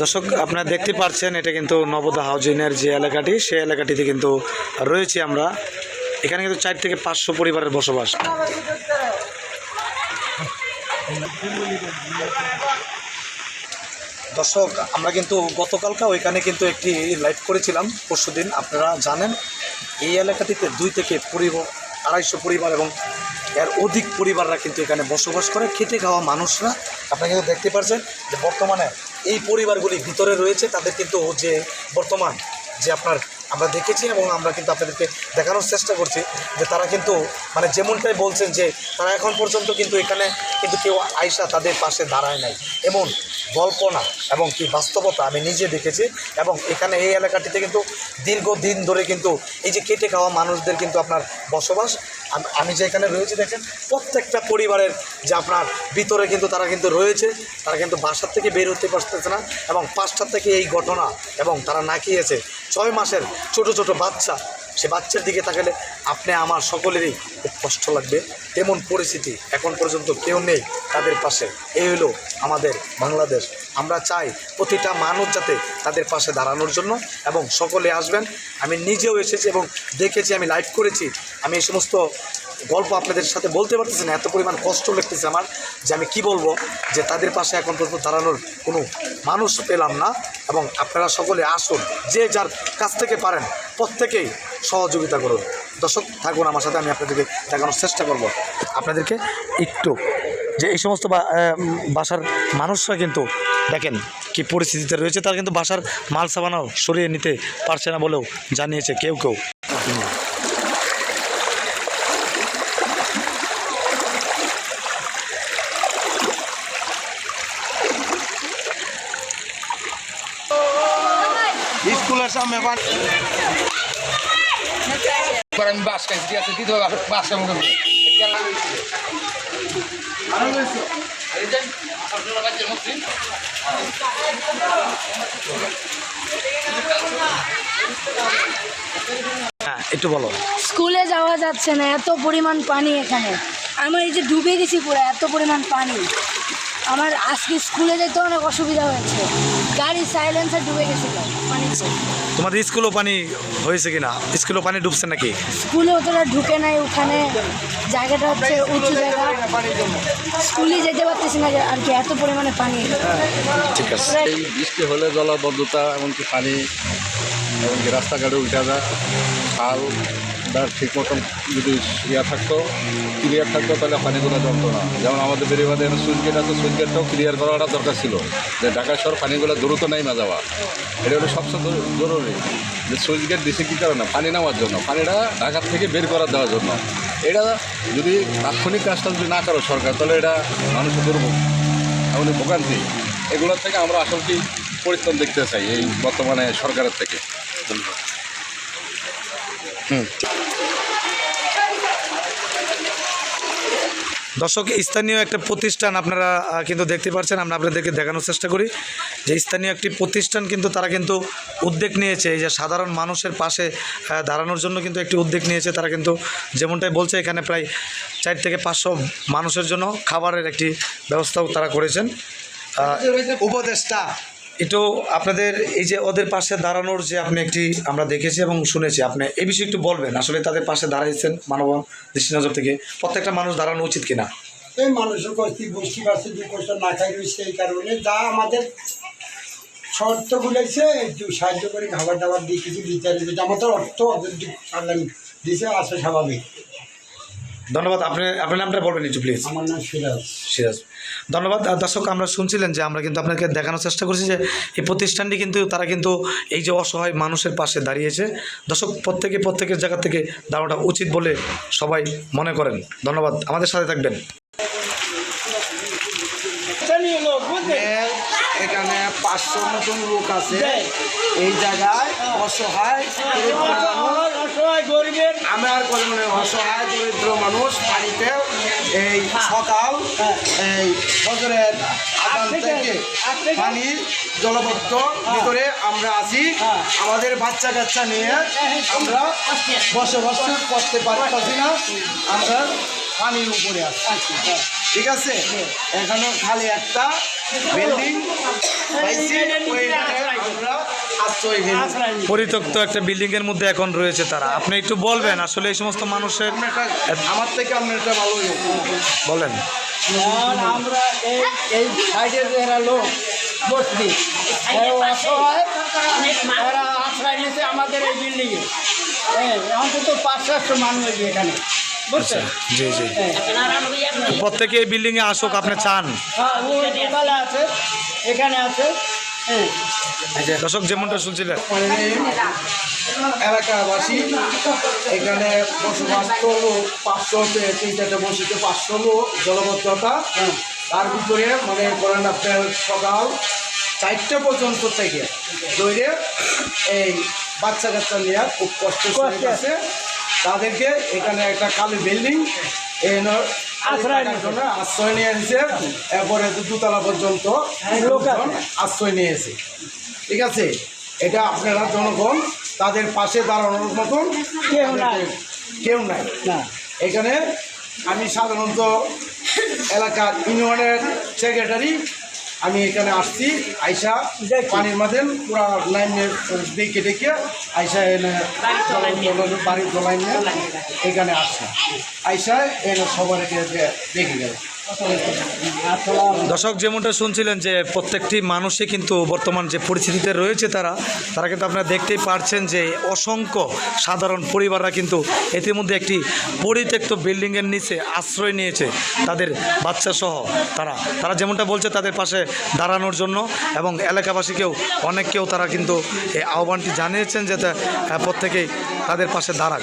দর্শক আপনারা দেখতে পাচ্ছেন এটা কিন্তু নবোদা হাউজিংয়ের যে এলাকাটি সেই এলাকাটিতে কিন্তু রয়েছি আমরা। এখানে কিন্তু 4 থেকে 500 পরিবারের বসবাস। দর্শক আমরা কিন্তু গতকালকে ওইখানে কিন্তু একটি লাইভ করেছিলাম পরশুদিন। আপনারা জানেন এই এলাকাটিতে 2 থেকে 250 পরিবার এবং এর অধিক পরিবাররা কিন্তু এখানে বসবাস করে, খেটে খাওয়া মানুষরা। আপনারা কিন্তু দেখতে পাচ্ছেন যে বর্তমানে এই পরিবারগুলি ভিতরে রয়েছে। তাদের কিন্তু যে বর্তমান যে আমরা দেখেছি এবং আমরা কিন্তু আপনাদেরকে দেখানোর চেষ্টা করছি যে তারা কিন্তু মানে যেমনটাই বলছেন যে তারা এখন পর্যন্ত কিন্তু এখানে কিন্তু কেউ আইসা তাদের পাশে দাঁড়ায় নাই, এমন কল্পনা এবং কি বাস্তবতা আমি নিজে দেখেছি। এবং এখানে এই এলাকাটিতে কিন্তু দীর্ঘদিন ধরে কিন্তু এই যে খেটে খাওয়া মানুষদের কিন্তু আপনার বসবাস। আমি যে এখানে রয়েছি দেখেন প্রত্যেকটা পরিবারের যে আপনার ভিতরে কিন্তু তারা কিন্তু রয়েছে, তারা কিন্তু বাসার থেকে বের হতে পারতেছে না। এবং 5টা থেকে এই ঘটনা এবং তারা না খেয়েছে 6 মাসের ছোট ছোট বাচ্চা, সে বাচ্চার দিকে তাকালে আপনি আমার সকলেরই খুব কষ্ট লাগবে। তেমন পরিস্থিতি এখন পর্যন্ত কেউ নেই তাদের পাশে। এই হলো আমাদের বাংলাদেশ। আমরা চাই প্রতিটা মানুষ যাতে তাদের পাশে দাঁড়ানোর জন্য এবং সকলে আসবেন। আমি নিজেও এসেছি এবং দেখেছি, আমি লাইভ করেছি। আমি এই সমস্ত গল্প আপনাদের সাথে বলতে পারতেছি না, এত পরিমাণ কষ্ট লাগতেছে আমার যে আমি কি বলবো, যে তাদের পাশে এখন পর্যন্ত দাঁড়ানোর কোনো মানুষ পেলাম না। এবং আপনারা সকলে আসুন, যে যার কাছ থেকে পারেন প্রত্যেকেই সহযোগিতা করুন। দর্শক থাকুন আমার সাথে, আমি আপনাদেরকে দেখানোর চেষ্টা করব আপনাদেরকে একটু যে এই সমস্ত বাসার মানুষরা কিন্তু দেখেন কি পরিস্থিতিতে রয়েছে। তারা কিন্তু বাসার মাল সামানও সরিয়ে নিতে পারছে না বলেও জানিয়েছে কেউ কেউ। স্কুলের সামনে আমি বাস খাইছি, ঠিক আছে, দ্বিতীয় বাস মুখে হ্যাঁ একটু বলো। স্কুলে যাওয়া যাচ্ছে না, এত পরিমাণ পানি এখানে। আমার এই যে ডুবে গেছি পুরো, এত পরিমাণ পানি। আমার আজকে স্কুলে যেতে অনেক অসুবিধা হয়েছে, গাড়ি সাইলেন্সার ডুবে গেছিলো পানিতে। তোমাদের স্কুলেও পানি হয়েছে কিনা? স্কুলেও পানি ডুবছে নাকি? স্কুলে অতটা ঢুকে নাই, ওখানে জায়গাটা হচ্ছে উঁচু জায়গা, স্কুলে যেতে পারতেছি না আর কি, এত পরিমাণে পানি। ঠিক আছে। এই বৃষ্টি হলে জলাবদ্ধতা, এমনকি পানি, এমনকি রাস্তাঘাটে উঠে যায়। খাল ঠিক মতন যদি থাকতো, ক্লিয়ার থাকতো, তাহলে পানিগুলো জমতো না। যেমন আমাদের বেরিবাদে সুইচ গেট আছে, সুইচ গেটটাও ক্লিয়ার করাটা দরকার ছিল, যে ঢাকা শহর পানিগুলো দ্রুত নাইমা যাওয়া। এটা হলো সবচেয়ে জরুরি, যে সুইচ গেট দিছে কী কারণে? পানি নেওয়ার জন্য, পানিটা ঢাকার থেকে বের করা দেওয়ার জন্য। এটা যদি তাৎক্ষণিক কাজটা যদি না করো সরকার, তাহলে এটা মানুষের দুর্ভোগ, এমনই ভোগান্তি। এগুলোর থেকে আমরা আসলে কি পরিত্রাণ দেখতে চাই এই বর্তমানে সরকারের থেকে। দর্শক স্থানীয় একটা প্রতিষ্ঠান আপনারা কিন্তু দেখতে পাচ্ছেন, আমরা আপনাদেরকে দেখানোর চেষ্টা করি যে স্থানীয় একটি প্রতিষ্ঠান কিন্তু তারা কিন্তু উদ্যোগ নিয়েছে এই যে সাধারণ মানুষের পাশে দাঁড়ানোর জন্য কিন্তু একটি উদ্যোগ নিয়েছে। তারা কিন্তু যেমনটাই বলছে এখানে প্রায় 4 থেকে 500 মানুষের জন্য খাবারের একটি ব্যবস্থাও তারা করেছেন। উপদেষ্টা একটু আপনাদের এই যে ওদের পাশে দাঁড়ানোর যে আপনি একটি আমরা দেখেছি এবং শুনেছি, আপনি এই বিষয়ে একটু বলবেন আসলে তাদের পাশে দাঁড়াইছেন মানব দৃষ্টি নজর থেকে প্রত্যেকটা মানুষ দাঁড়ানো উচিত কিনা? এই মানুষের কষ্ট বুঝতে পারছে, যে কষ্ট না খাই রয়েছে, এই কারণে যা আমাদের শর্ত গুলাইছে একটু সাহায্য করে খাবার দাবার দিয়ে কিছু দিতে হবে, যেটা আমাদের অর্থ দিছে আসে স্বাভাবিক। ধন্যবাদ। আপনার নামটা বলবেন একটু প্লিজ। আমার নাম সিরাজ। সিরাজ, ধন্যবাদ। দর্শক আমরা শুনছিলেন যে আমরা কিন্তু আপনাকে দেখানোর চেষ্টা করছি যে এই প্রতিষ্ঠানটি কিন্তু তারা কিন্তু এই যে অসহায় মানুষের পাশে দাঁড়িয়েছে। দর্শক প্রত্যেকের জায়গা থেকে দাঁড়ানোটা উচিত বলে সবাই মনে করেন। ধন্যবাদ, আমাদের সাথে থাকবেন। এখানে 500 মতন লোক আছে এই জায়গায়, অসহায় গরিবের, আমার মানে অসহায় দরিদ্র মানুষ পানিতে এই সকাল এই বছরের আগাম থেকে পানি জলবদ্ধ ভিতরে আমরা আছি। আমাদের বাচ্চা কাচ্চা নিয়ে আমরা বসবাস করতে পারতেছি না, আমরা পানির উপরে আছি। ঠিক আছে, এখানে খালি একটা বিল্ডিং পাইছি ওইখানে আমরা আশ্রয় নিয়েছি। পরিত্যক্ত একটা বিল্ডিংয়ের মধ্যে এখন রয়েছে তারা। আপনি একটু বলবেন আসলে এই সমস্ত মানুষের আমার থেকে আপনার একটা ভালোই বলেন। আমরা এই সাইডের যারা লোক বসতি অসহায় তারা আশ্রয় নিয়েছে আমাদের এই বিল্ডিংয়ে। অন্তত 500 মানুষ এখানে বুঝছেন। জি জি, প্রত্যেকে এই বিল্ডিংয়ে আসুক আপনি চান। হ্যাঁ, ও দোতলা আছে, এখানে আছে। হ্যাঁ, দর্শক যেমনটা শুনছিলেন, এলাকাবাসী এখানে বসবাস করলো 500 3-4 বসিতে 500 লোক জলবদ্ধতা। তার ভিতরে মনে করেন আপনার সকাল 4টা পর্যন্ত থেকে দৌড়ে এই বাচ্চা কাচ্চা নিয়ে খুব কষ্ট আছে। তাদেরকে এখানে একটা কালো বিল্ডিং আশ্রয় নিয়ে এসেছে। এরপরে দুতলা পর্যন্ত লোকজন আশ্রয় নিয়েছে। ঠিক আছে, এটা আপনারা জনগণ তাদের পাশে দাঁড়ানোর মতন কেউ নাই। এখানে আমি সাধারণত এলাকার ইউনিয়নের সেক্রেটারি, আমি এখানে আসছি আইসা পানির মাঝে পুরা লাইনের ডেকে ডেকে আইসা এনে বাড়ির জলাই নিয়ে এখানে আসছে। আইসা এনে সবার দেখে গেল। দর্শক যেমনটা শুনছিলেন যে প্রত্যেকটি মানুষই কিন্তু বর্তমান যে পরিস্থিতিতে রয়েছে তারা কিন্তু আপনারা দেখতেই পারছেন যে অসংখ্য সাধারণ পরিবাররা কিন্তু ইতিমধ্যে একটি পরিত্যক্ত বিল্ডিংয়ের নিচে আশ্রয় নিয়েছে তাদের বাচ্চাসহ। তারা যেমনটা বলছে তাদের পাশে দাঁড়ানোর জন্য, এবং এলাকাবাসীকেও অনেককেও তারা কিন্তু এই আহ্বানটি জানিয়েছেন যে প্রত্যেকেই তাদের পাশে দাঁড়াক।